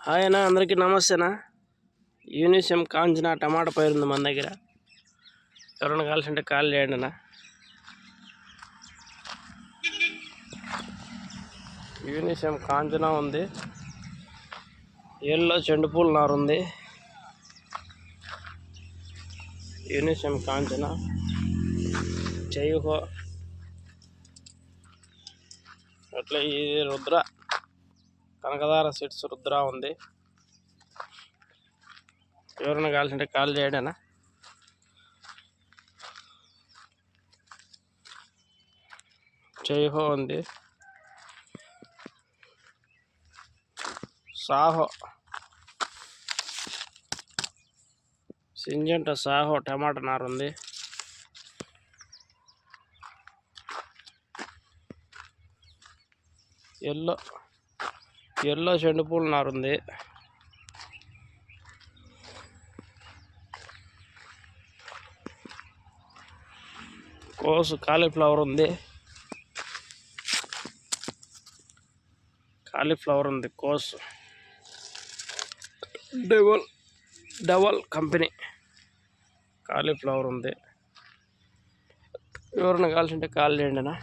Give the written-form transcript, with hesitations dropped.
Hi అన్న, అందరికీ నమస్తేనా. యూనిసెం కాంచిన టమాటా పైరు ఉంది మన దగ్గర. ఎవరైనా కావాల్సి ఉంటే కాల్ చేయండి అన్న. యూనిసెం కాంచిన ఉంది, ఎల్లో చెండుపూల నారు ఉంది. యూనిసెం కాంచిన, జైహో, అట్లా ఈ రుద్ర కనకదార సీడ్స్ రుద్ర ఉంది. ఎవరైనా కావాల్సి ఉంటే కాల్ చేయండి అన్న. జైహో ఉంది, సాహో, సింజంట సాహో టమాటా నారు ఉంది. ఎల్లో చెండుపూల నారు ఉంది. కోసు కాలీఫ్లవర్ ఉంది. కోసు డబల్ కంపెనీ కాలీఫ్లవర్ ఉంది. ఎవరైనా కావాల్సి ఉంటే కాల్ చేయండి అన్న.